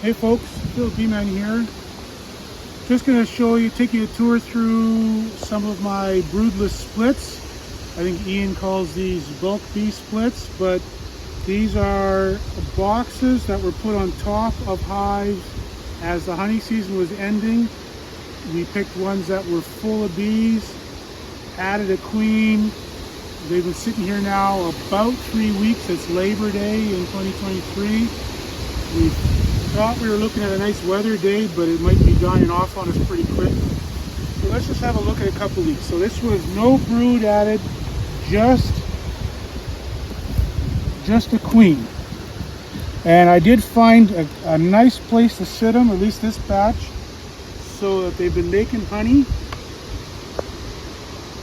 Hey folks, Phil B-Man here. Just going to take you a tour through some of my broodless splits. I think Ian calls these bulk bee splits, but these are boxes that were put on top of hives as the honey season was ending. We picked ones that were full of bees, added a queen. They've been sitting here now about 3 weeks. It's Labor Day in 2023. We thought we were looking at a nice weather day, but it might be dying off on us pretty quick. So let's just have a look at a couple weeks. So this was no brood added, just a queen. And I did find a nice place to sit them, at least this batch, so that they've been making honey,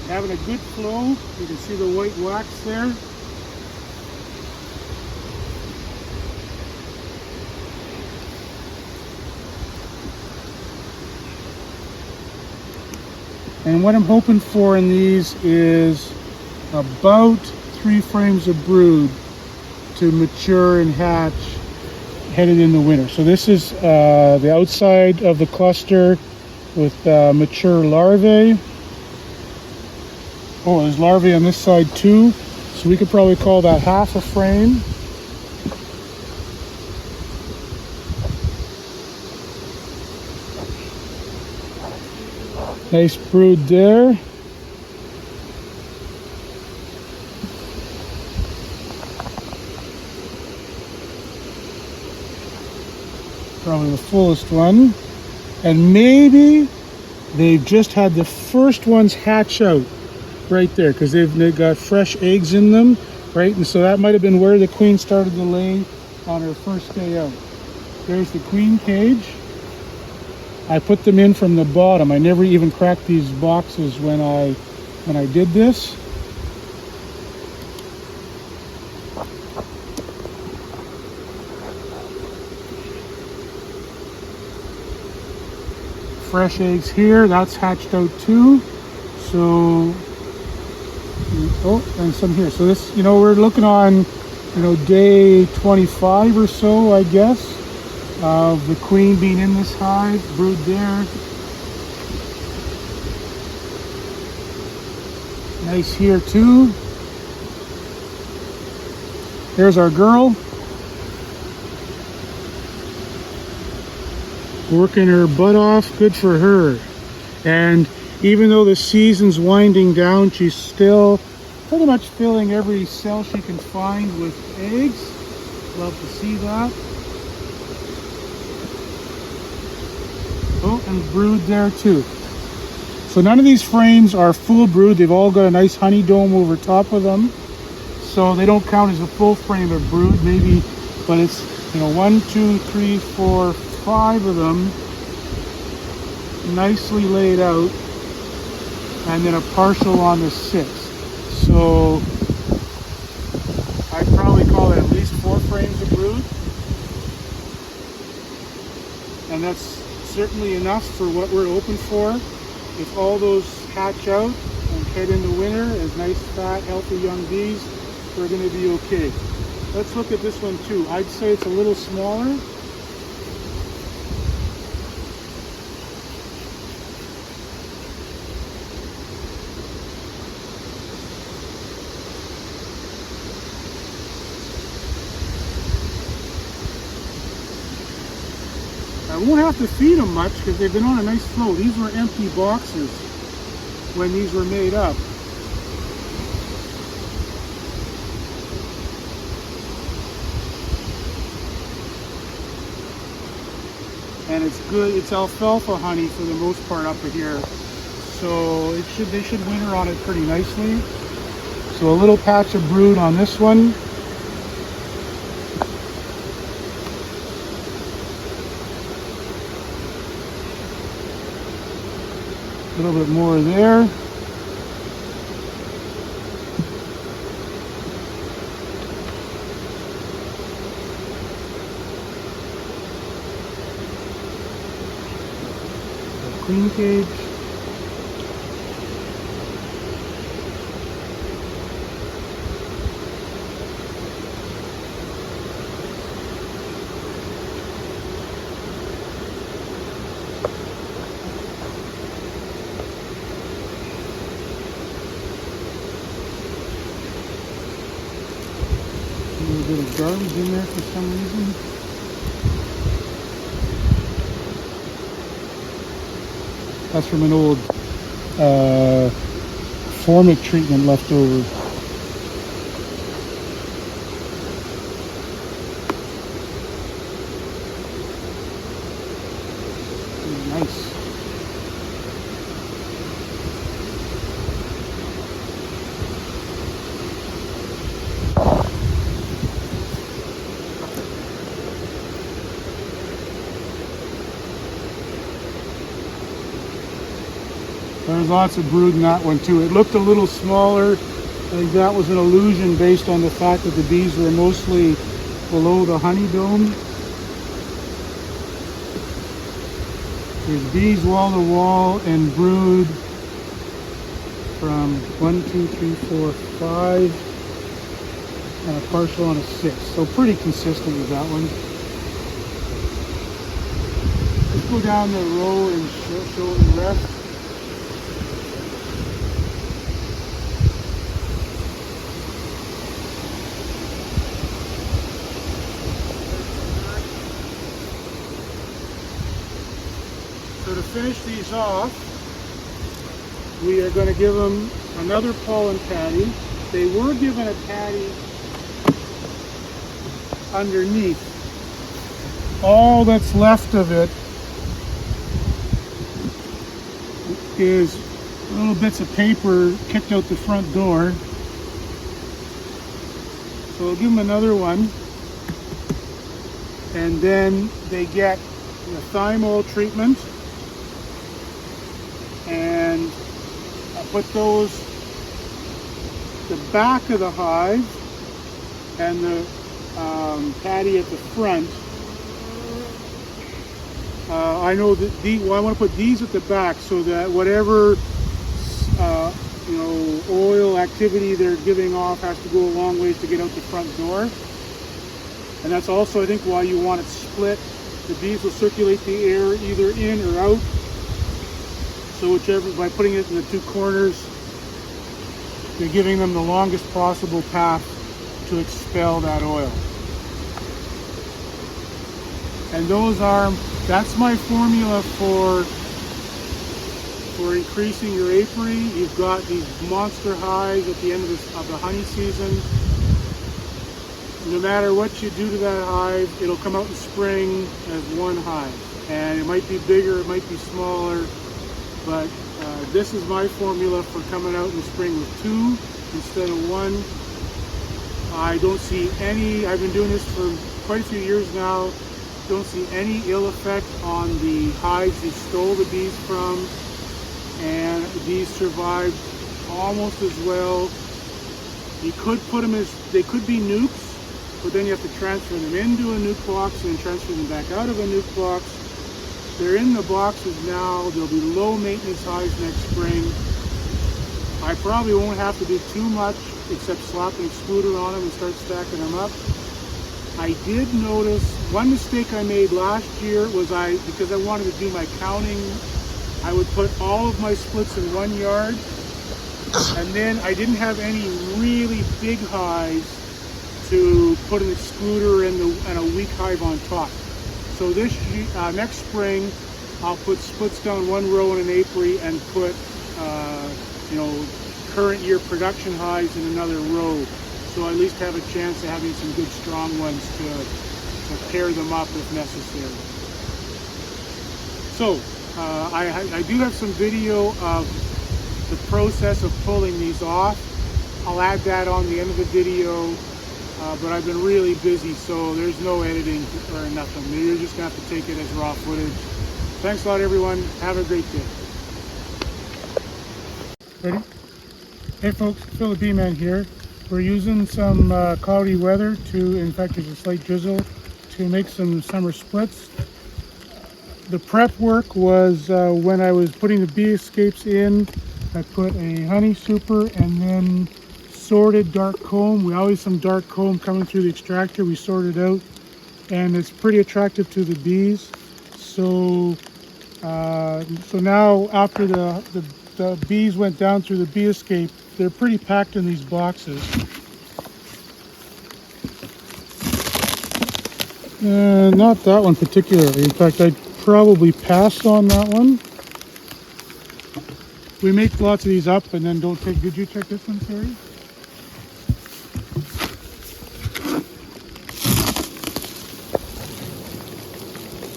having a good flow. You can see the white wax there. And what I'm hoping for in these is about 3 frames of brood to mature and hatch headed in the winter. So this is the outside of the cluster with mature larvae. Oh, there's larvae on this side too. So we could probably call that half a frame. Nice brood there. Probably the fullest one. And maybe they've just had the first ones hatch out right there, because they've got fresh eggs in them, right? And so that might have been where the queen started to lay on her first day out. There's the queen cage. I put them in from the bottom. I never even cracked these boxes when I did this. Fresh eggs here, that's hatched out too. So, oh, and some here. So this, we're looking on, day 25 or so, I guess, of the queen being in this hive, brood there. Nice here too. There's our girl, working her butt off. Good for her. And even though the season's winding down, she's still pretty much filling every cell she can find with eggs. Love to see that. Oh, and brood there too. So none of these frames are full brood. They've all got a nice honey dome over top of them. So they don't count as a full frame of brood, maybe, but it's, 1, 2, 3, 4, 5 of them nicely laid out, and then a partial on the 6th. So I'd probably call it at least 4 frames of brood, and that's certainly enough for what we're hoping for. If all those hatch out and head into winter as nice, fat, healthy young bees, we're going to be okay. Let's look at this one too. I'd say it's a little smaller. I won't have to feed them much because they've been on a nice flow. These were empty boxes when these were made up. And it's good, it's alfalfa honey for the most part up here. So they should winter on it pretty nicely. So a little patch of brood on this one. A little bit more there. Queen cage. bit of garbage in there for some reason. That's from an old formic treatment left over. Nice. There's lots of brood in that one too. It looked a little smaller. I think that was an illusion based on the fact that the bees were mostly below the honey dome. There's bees wall to wall and brood from 1, 2, 3, 4, 5, and a partial on a 6. So pretty consistent with that one. Let's go down the row and show the rest. So to finish these off, we are going to give them another pollen patty. They were given a patty underneath. All that's left of it is little bits of paper kicked out the front door. So we'll give them another one. And then they get the thymol treatment. And I put those, the back of the hive and the patty at the front. I know that I want to put these at the back so that whatever oil activity they're giving off has to go a long ways to get out the front door. And that's also, I think, why you want it split. The bees will circulate the air either in or out. So whichever, by putting it in the two corners, you're giving them the longest possible path to expel that oil. And that's my formula for increasing your apiary. You've got these monster hives at the end of the honey season. No matter what you do to that hive, it'll come out in spring as one hive. And it might be bigger, it might be smaller. But this is my formula for coming out in the spring with 2 instead of 1. I don't see any, I've been doing this for quite a few years now, don't see any ill effect on the hives he stole the bees from, and the bees survived almost as well. You could put them as, they could be nukes, but then you have to transfer them into a nuke box and transfer them back out of a nuke box. They're in the boxes now. There'll be low maintenance hives next spring. I probably won't have to do too much except slap an excluder on them and start stacking them up. I did notice one mistake I made last year was because I wanted to do my counting, I would put all of my splits in one yard, and then I didn't have any really big hives to put an excluder and a weak hive on top. So this next spring, I'll put splits down one row in an apiary and put, current year production hives in another row. So I at least have a chance of having some good strong ones to pair them up if necessary. So I do have some video of the process of pulling these off. I'll add that on the end of the video. But I've been really busy, so there's no editing or nothing. You're just going to have to take it as raw footage. Thanks a lot, everyone. Have a great day. Ready? Hey folks, Phil the Bee Man here. We're using some cloudy weather in fact there's a slight drizzle, to make some summer splits. The prep work was when I was putting the bee escapes in, I put a honey super and then sorted dark comb. We always some dark comb coming through the extractor. We sort it out, and it's pretty attractive to the bees. So now after the bees went down through the bee escape, they're pretty packed in these boxes. Not that one particularly. In fact, I'd probably pass on that one. We make lots of these up and then don't take. Did you check this one, Terry?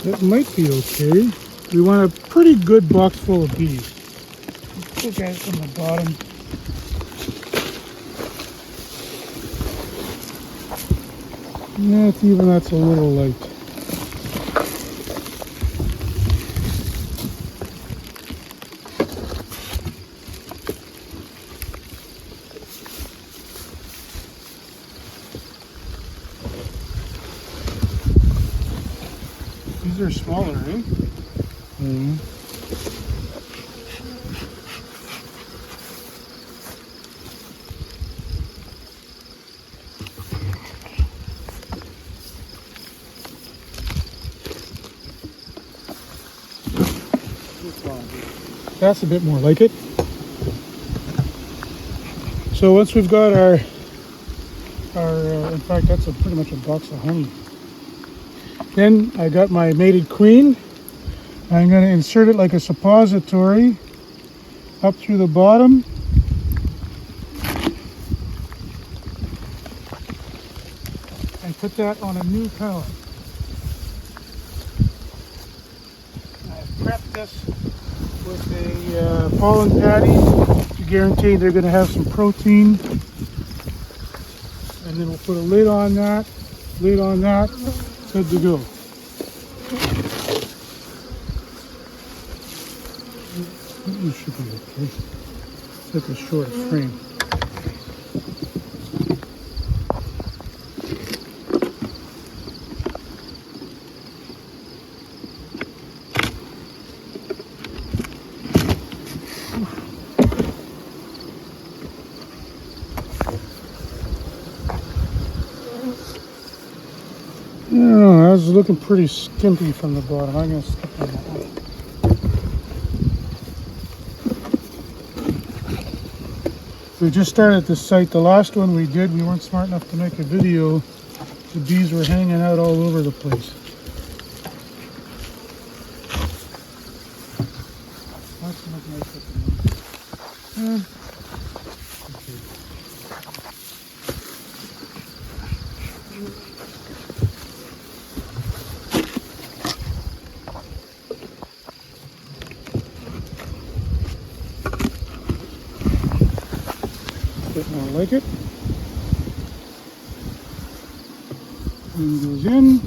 That might be okay. We want a pretty good box full of bees. Let's look at it from the bottom. Even that's a little light. These are smaller, eh? Mm-hmm. That's a bit more like it. So once we've got our in fact, that's pretty much a box of honey. Then I got my mated queen. I'm going to insert it like a suppository up through the bottom. And put that on a new pellet. I've prepped this with a pollen patty to guarantee they're going to have some protein. And then we'll put a lid on that, good to go. It should be okay. It's like a short frame. I don't know, that was looking pretty skimpy from the bottom. I'm going to skip on that one. We just started this site. The last one we did, we weren't smart enough to make a video. The bees were hanging out all over the place. That's looking like it. Bit more like it. And goes in.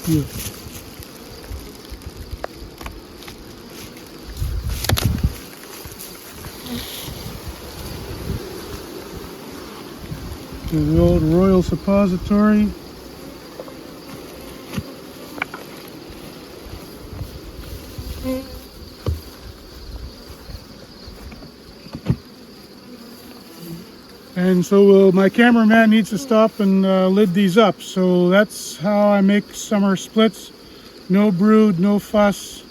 Yeah. The old royal suppository. And so my cameraman needs to stop and lid these up. So that's how I make summer splits. No brood, no fuss.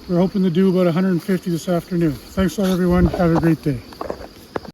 We're hoping to do about 150 this afternoon. Thanks a lot, everyone. Have a great day.